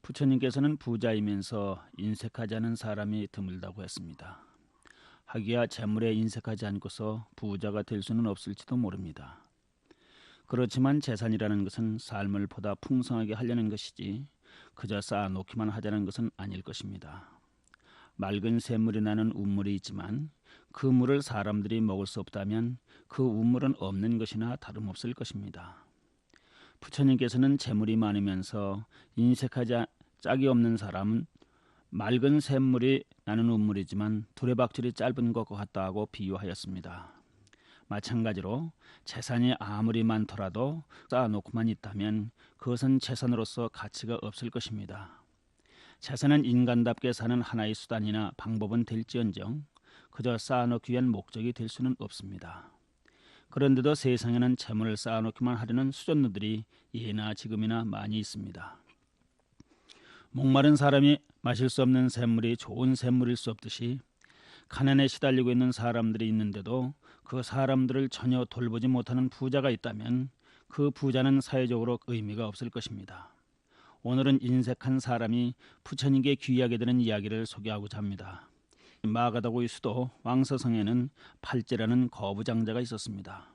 부처님께서는 부자이면서 인색하지 않은 사람이 드물다고 했습니다. 하기야 재물에 인색하지 않고서 부자가 될 수는 없을지도 모릅니다. 그렇지만 재산이라는 것은 삶을 보다 풍성하게 하려는 것이지 그저 쌓아놓기만 하자는 것은 아닐 것입니다. 맑은 샘물이 나는 우물이 있지만 그 물을 사람들이 먹을 수 없다면 그 우물은 없는 것이나 다름없을 것입니다. 부처님께서는 재물이 많으면서 인색하지 짝이 없는 사람은 맑은 샘물이 나는 우물이지만 두레박질이 짧은 것과 같다고 비유하였습니다. 마찬가지로 재산이 아무리 많더라도 쌓아놓고만 있다면 그것은 재산으로서 가치가 없을 것입니다. 재산은 인간답게 사는 하나의 수단이나 방법은 될지언정 그저 쌓아놓기 위한 목적이 될 수는 없습니다. 그런데도 세상에는 재물을 쌓아놓기만 하려는 수전노들이 예나 지금이나 많이 있습니다. 목마른 사람이 마실 수 없는 샘물이 좋은 샘물일 수 없듯이 가난에 시달리고 있는 사람들이 있는데도 그 사람들을 전혀 돌보지 못하는 부자가 있다면 그 부자는 사회적으로 의미가 없을 것입니다. 오늘은 인색한 사람이 부처님께 귀하게 되는 이야기를 소개하고자 합니다. 마가다고의 수도 왕서성에는 팔제라는 거부장자가 있었습니다.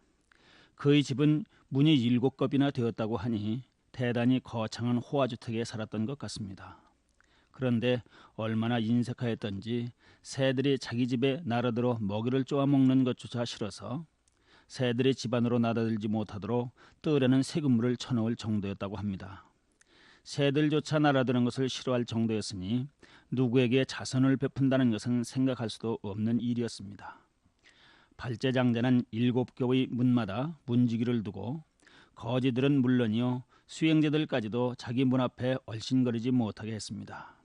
그의 집은 문이 7겁이나 되었다고 하니 대단히 거창한 호화주택에 살았던 것 같습니다. 그런데 얼마나 인색하였던지 새들이 자기 집에 날아들어 먹이를 쪼아먹는 것조차 싫어서 새들이 집 안으로 나다들지 못하도록 뜰에는 세균물을 쳐넣을 정도였다고 합니다. 새들조차 날아드는 것을 싫어할 정도였으니 누구에게 자선을 베푼다는 것은 생각할 수도 없는 일이었습니다. 발제장자는 7겹의 문마다 문지기를 두고 거지들은 물론이요 수행자들까지도 자기 문 앞에 얼씬거리지 못하게 했습니다.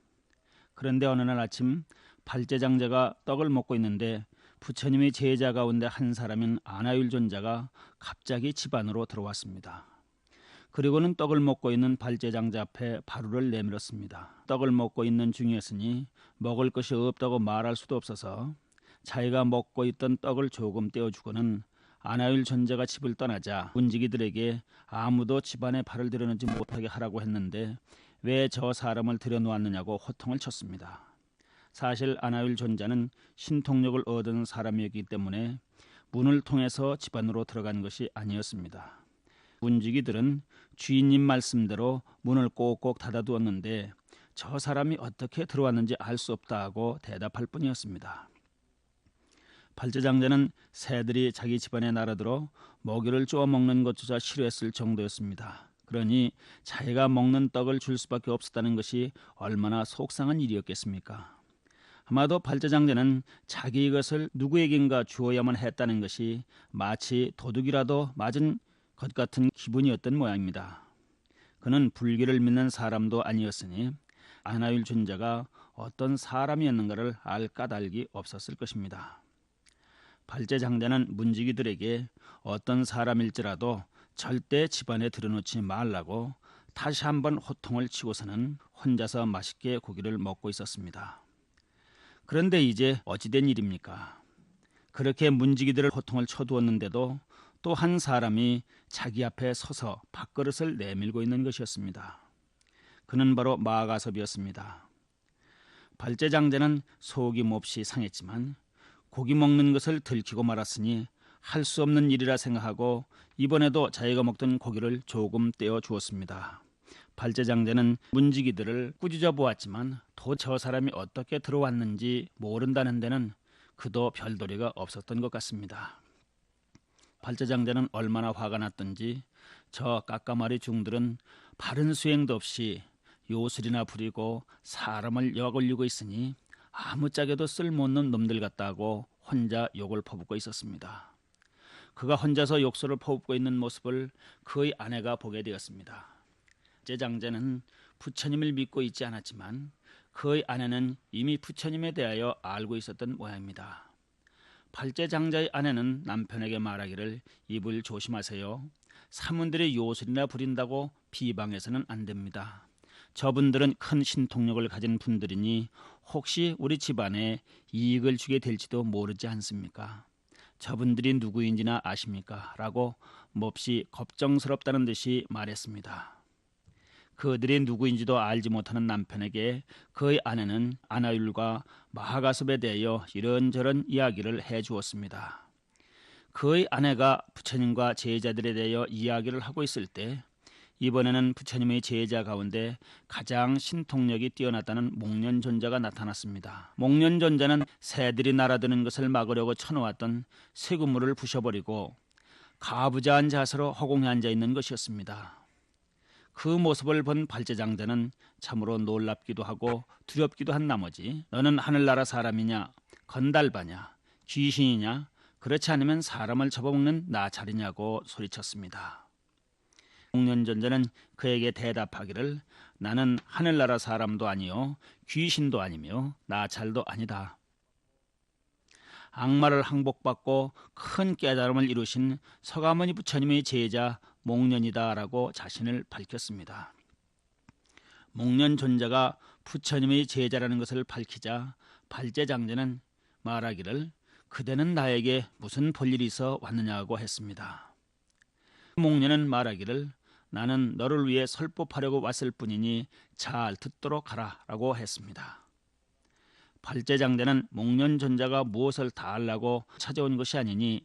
그런데 어느 날 아침 발제장자가 떡을 먹고 있는데 부처님의 제자 가운데 한 사람인 아나율존자가 갑자기 집 안으로 들어왔습니다. 그리고는 떡을 먹고 있는 발제장자 앞에 바루를 내밀었습니다. 떡을 먹고 있는 중이었으니 먹을 것이 없다고 말할 수도 없어서 자기가 먹고 있던 떡을 조금 떼어주고는 아나율 존자가 집을 떠나자 문지기들에게 아무도 집안에 발을 들여놓지 못하게 하라고 했는데 왜 저 사람을 들여놓았느냐고 호통을 쳤습니다. 사실 아나율 존자는 신통력을 얻은 사람이었기 때문에 문을 통해서 집 안으로 들어간 것이 아니었습니다. 문지기들은 주인님 말씀대로 문을 꼭꼭 닫아두었는데 저 사람이 어떻게 들어왔는지 알 수 없다고 대답할 뿐이었습니다. 발제장자는 새들이 자기 집안에 날아들어 먹이를 쪼아 먹는 것조차 싫어했을 정도였습니다. 그러니 자기가 먹는 떡을 줄 수밖에 없었다는 것이 얼마나 속상한 일이었겠습니까? 아마도 발제장자는 자기 것을 누구에겐가 주어야만 했다는 것이 마치 도둑이라도 맞은 것 같은 기분이었던 모양입니다. 그는 불교를 믿는 사람도 아니었으니 아나율 존자가 어떤 사람이었는가를 알 까닭이 없었을 것입니다. 발제장자는 문지기들에게 어떤 사람일지라도 절대 집안에 들여놓지 말라고 다시 한번 호통을 치고서는 혼자서 맛있게 고기를 먹고 있었습니다. 그런데 이제 어찌된 일입니까? 그렇게 문지기들을 호통을 쳐두었는데도 또 한 사람이 자기 앞에 서서 밥그릇을 내밀고 있는 것이었습니다. 그는 바로 마가섭이었습니다. 발제장자는 속이 몹시 상했지만 고기 먹는 것을 들키고 말았으니 할 수 없는 일이라 생각하고 이번에도 자기가 먹던 고기를 조금 떼어 주었습니다. 발제장자는 문지기들을 꾸짖어 보았지만 도 저 사람이 어떻게 들어왔는지 모른다는 데는 그도 별도리가 없었던 것 같습니다. 발제장자는 얼마나 화가 났던지 저 깎아마리 중들은 바른 수행도 없이 요술이나 부리고 사람을 역올리고 있으니 아무짝에도 쓸모없는 놈들 같다고 혼자 욕을 퍼붓고 있었습니다. 그가 혼자서 욕설을 퍼붓고 있는 모습을 그의 아내가 보게 되었습니다. 제장자는 부처님을 믿고 있지 않았지만 그의 아내는 이미 부처님에 대하여 알고 있었던 모양입니다. 발제장자의 아내는 남편에게 말하기를 입을 조심하세요. 사문들이 요술이나 부린다고 비방해서는 안 됩니다. 저분들은 큰 신통력을 가진 분들이니 혹시 우리 집안에 이익을 주게 될지도 모르지 않습니까? 저분들이 누구인지나 아십니까? 라고 몹시 걱정스럽다는 듯이 말했습니다. 그들이 누구인지도 알지 못하는 남편에게 그의 아내는 아나율과 마하가섭에 대하여 이런저런 이야기를 해주었습니다. 그의 아내가 부처님과 제자들에 대하여 이야기를 하고 있을 때 이번에는 부처님의 제자 가운데 가장 신통력이 뛰어났다는 목련존자가 나타났습니다. 목련존자는 새들이 날아드는 것을 막으려고 쳐놓았던 쇠그물을 부셔버리고 가부좌한 자세로 허공에 앉아 있는 것이었습니다. 그 모습을 본 발제장자는 참으로 놀랍기도 하고 두렵기도 한 나머지 너는 하늘나라 사람이냐, 건달바냐, 귀신이냐, 그렇지 않으면 사람을 잡아먹는 나찰이냐고 소리쳤습니다. 목련존자는 그에게 대답하기를 나는 하늘나라 사람도 아니요 귀신도 아니며 나찰도 아니다. 악마를 항복받고 큰 깨달음을 이루신 서가모니 부처님의 제자 목련이다라고 자신을 밝혔습니다. 목련존자가 부처님의 제자라는 것을 밝히자 발제장자는 말하기를 그대는 나에게 무슨 볼일이 있어 왔느냐고 했습니다. 목련은 말하기를 나는 너를 위해 설법하려고 왔을 뿐이니 잘 듣도록 하라라고 했습니다. 발제장자는 목련존자가 무엇을 다 하려고 찾아온 것이 아니니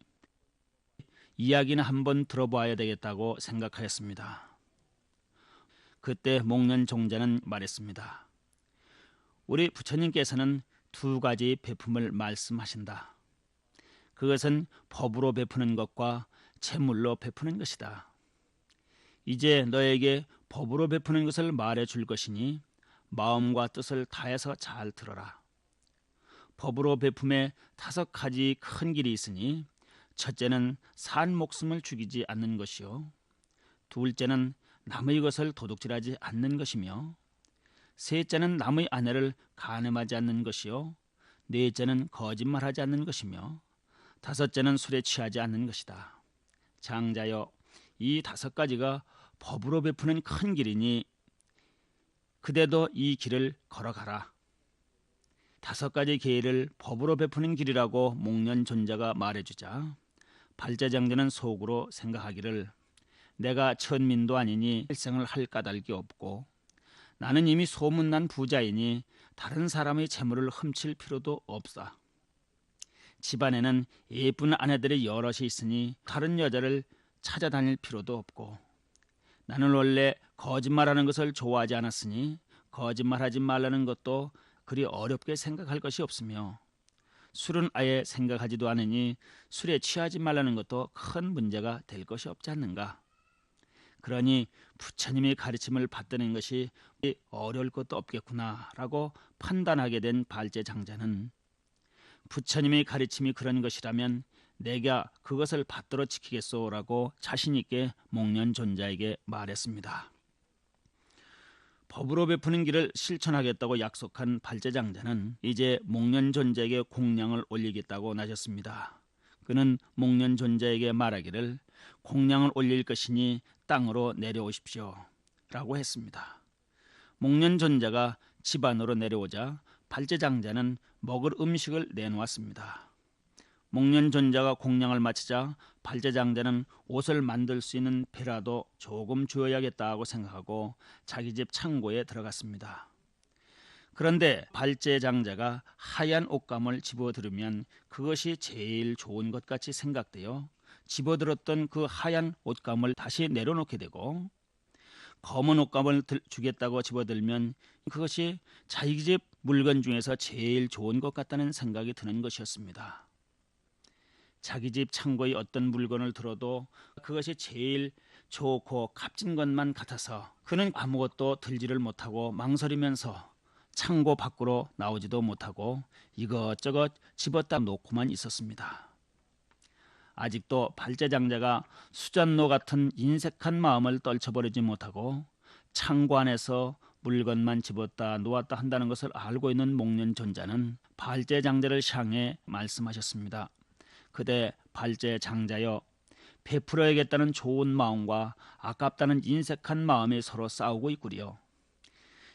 이야기는 한번 들어봐야 되겠다고 생각하였습니다. 그때 목련존자는 말했습니다. 우리 부처님께서는 두 가지 베품을 말씀하신다. 그것은 법으로 베푸는 것과 채물로 베푸는 것이다. 이제 너에게 법으로 베푸는 것을 말해줄 것이니 마음과 뜻을 다해서 잘 들어라. 법으로 베품에 5가지 큰 길이 있으니 첫째는 산 목숨을 죽이지 않는 것이요, 둘째는 남의 것을 도둑질하지 않는 것이며, 셋째는 남의 아내를 간음하지 않는 것이요, 넷째는 거짓말하지 않는 것이며, 다섯째는 술에 취하지 않는 것이다. 장자여, 이 5가지가 법으로 베푸는 큰 길이니 그대도 이 길을 걸어가라. 5가지 길을 법으로 베푸는 길이라고 목련존자가 말해주자 발제장자는 속으로 생각하기를 내가 천민도 아니니 일생을 할 까닭이 없고 나는 이미 소문난 부자이니 다른 사람의 재물을 훔칠 필요도 없사. 집안에는 예쁜 아내들이 여럿이 있으니 다른 여자를 찾아다닐 필요도 없고 나는 원래 거짓말하는 것을 좋아하지 않았으니 거짓말하지 말라는 것도 그리 어렵게 생각할 것이 없으며 술은 아예 생각하지도 않으니 술에 취하지 말라는 것도 큰 문제가 될 것이 없지 않는가. 그러니 부처님의 가르침을 받드는 것이 어려울 것도 없겠구나라고 판단하게 된 발제장자는 부처님의 가르침이 그런 것이라면 내가 그것을 받들어 지키겠소라고 자신 있게 목련존자에게 말했습니다. 법으로 베푸는 길을 실천하겠다고 약속한 발제장자는 이제 목련존자에게 공량을 올리겠다고 나섰습니다. 그는 목련존자에게 말하기를 공량을 올릴 것이니 땅으로 내려오십시오 라고 했습니다. 목련존자가 집 안으로 내려오자 발제장자는 먹을 음식을 내놓았습니다. 목련존자가 공량을 마치자 발제장자는 옷을 만들 수 있는 배라도 조금 주어야겠다고 생각하고 자기 집 창고에 들어갔습니다. 그런데 발제장자가 하얀 옷감을 집어들으면 그것이 제일 좋은 것 같이 생각되어 집어들었던 그 하얀 옷감을 다시 내려놓게 되고 검은 옷감을 주겠다고 집어들면 그것이 자기 집 물건 중에서 제일 좋은 것 같다는 생각이 드는 것이었습니다. 자기 집 창고에 어떤 물건을 들어도 그것이 제일 좋고 값진 것만 같아서 그는 아무것도 들지를 못하고 망설이면서 창고 밖으로 나오지도 못하고 이것저것 집었다 놓고만 있었습니다. 아직도 발제장자가 수잔노 같은 인색한 마음을 떨쳐버리지 못하고 창고 안에서 물건만 집었다 놓았다 한다는 것을 알고 있는 목련존자는 발제장자를 향해 말씀하셨습니다. 그대 발제장자여, 베풀어야겠다는 좋은 마음과 아깝다는 인색한 마음이 서로 싸우고 있구려.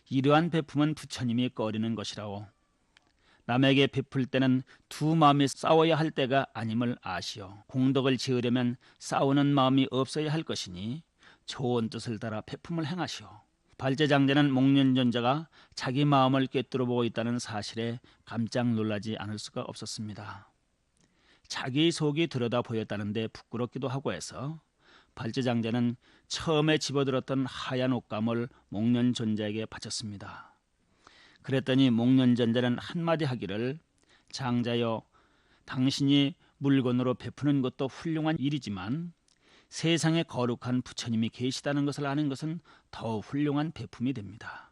이러한 베품은 부처님이 꺼리는 것이라오. 남에게 베풀 때는 두 마음이 싸워야 할 때가 아님을 아시오. 공덕을 지으려면 싸우는 마음이 없어야 할 것이니 좋은 뜻을 따라 베품을 행하시오. 발제장자는 목련전자가 자기 마음을 꿰뚫어 보고 있다는 사실에 깜짝 놀라지 않을 수가 없었습니다. 자기 속이 들여다 보였다는데 부끄럽기도 하고 해서 발제장자는 처음에 집어들었던 하얀 옷감을 목련전자에게 바쳤습니다. 그랬더니 목련전자는 한마디 하기를, 장자여, 당신이 물건으로 베푸는 것도 훌륭한 일이지만 세상에 거룩한 부처님이 계시다는 것을 아는 것은 더 훌륭한 베품이 됩니다.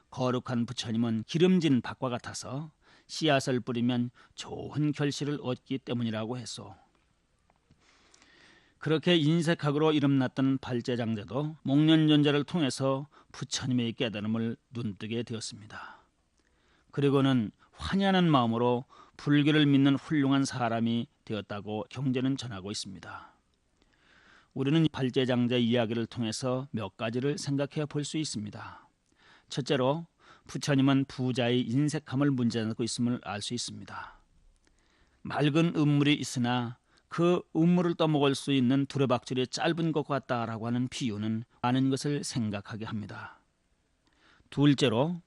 거룩한 부처님은 기름진 밭과 같아서 씨앗을 뿌리면 좋은 결실을 얻기 때문이라고 했소. 그렇게 인색학으로 이름났던 발제장자도 목련전자를 통해서 부처님의 깨달음을 눈뜨게 되었습니다. 그리고는 환희하는 마음으로 불교를 믿는 훌륭한 사람이 되었다고 경전은 전하고 있습니다. 우리는 발제장자의 이야기를 통해서 몇 가지를 생각해 볼 수 있습니다. 첫째로 부처님은 부자의 인색함을 문제삼고 있음을 알 수 있습니다. 맑은 음물이 있으나 그 음물을 떠먹을 수 있는 두레박줄이 짧은 것 같다라고 하는 비유는 많은 것을 생각하게 합니다. 둘째로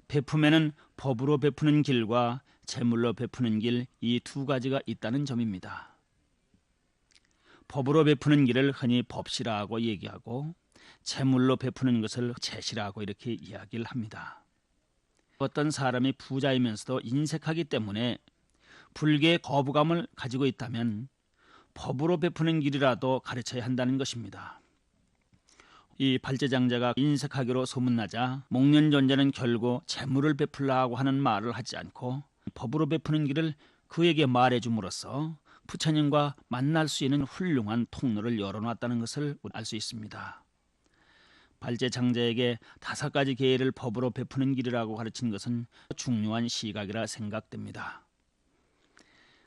베품에는 법으로 베푸는 길과 재물로 베푸는 길, 이 두 가지가 있다는 점입니다. 법으로 베푸는 길을 흔히 법시라고 얘기하고 재물로 베푸는 것을 재시라고 이렇게 이야기를 합니다. 어떤 사람이 부자이면서도 인색하기 때문에 불교의 거부감을 가지고 있다면 법으로 베푸는 길이라도 가르쳐야 한다는 것입니다. 이 발제장자가 인색하기로 소문나자 목련전자는 결국 재물을 베풀라고 하는 말을 하지 않고 법으로 베푸는 길을 그에게 말해줌으로써 부처님과 만날 수 있는 훌륭한 통로를 열어놨다는 것을 알 수 있습니다. 발제장자에게 5가지 계율을 법으로 베푸는 길이라고 가르친 것은 중요한 시각이라 생각됩니다.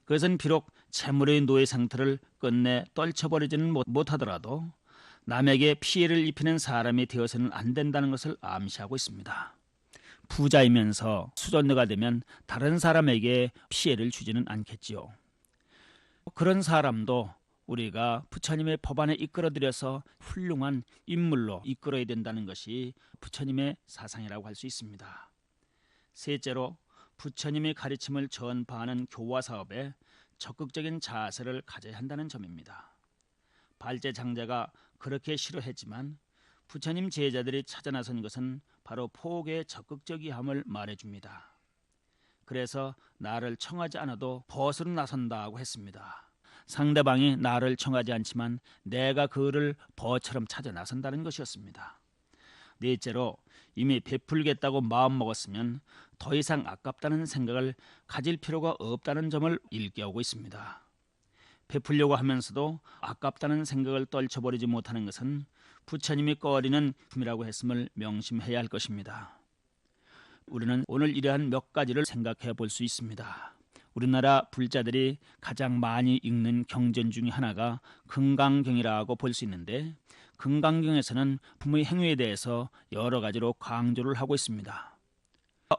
그것은 비록 재물의 노예 상태를 끝내 떨쳐버리지는 못하더라도 남에게 피해를 입히는 사람이 되어서는 안 된다는 것을 암시하고 있습니다. 부자이면서 수존자가 되면 다른 사람에게 피해를 주지는 않겠지요. 그런 사람도 우리가 부처님의 법안에 이끌어들여서 훌륭한 인물로 이끌어야 된다는 것이 부처님의 사상이라고 할 수 있습니다. 셋째로 부처님의 가르침을 전파하는 교화 사업에 적극적인 자세를 가져야 한다는 점입니다. 발제장자가 그렇게 싫어했지만 부처님 제자들이 찾아 나선 것은 바로 포교의 적극적이함을 말해줍니다. 그래서 나를 청하지 않아도 벗으로 나선다고 했습니다. 상대방이 나를 청하지 않지만 내가 그를 벗처럼 찾아 나선다는 것이었습니다. 넷째로 이미 베풀겠다고 마음먹었으면 더 이상 아깝다는 생각을 가질 필요가 없다는 점을 일깨우고 있습니다. 베풀려고 하면서도 아깝다는 생각을 떨쳐버리지 못하는 것은 부처님이 꺼리는 품이라고 했음을 명심해야 할 것입니다. 우리는 오늘 이러한 몇 가지를 생각해 볼 수 있습니다. 우리나라 불자들이 가장 많이 읽는 경전 중에 하나가 금강경이라고 볼 수 있는데, 금강경에서는 부모의 행위에 대해서 여러 가지로 강조를 하고 있습니다.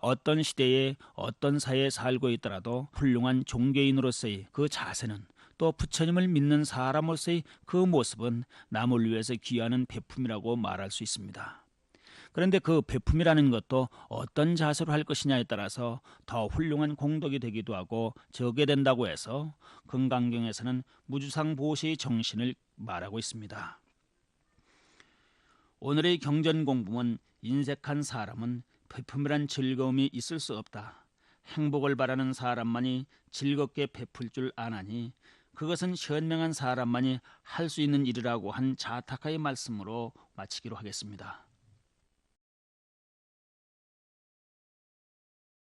어떤 시대에 어떤 사회에 살고 있더라도 훌륭한 종교인으로서의 그 자세는, 또 부처님을 믿는 사람으로서의 그 모습은 남을 위해서 귀하는 베품이라고 말할 수 있습니다. 그런데 그 베품이라는 것도 어떤 자세로 할 것이냐에 따라서 더 훌륭한 공덕이 되기도 하고 적게 된다고 해서 금강경에서는 무주상보시의 정신을 말하고 있습니다. 오늘의 경전 공부는 인색한 사람은 베품이란 즐거움이 있을 수 없다. 행복을 바라는 사람만이 즐겁게 베풀 줄 아나니 그것은 현명한 사람만이 할 수 있는 일이라고 한 자타카의 말씀으로 마치기로 하겠습니다.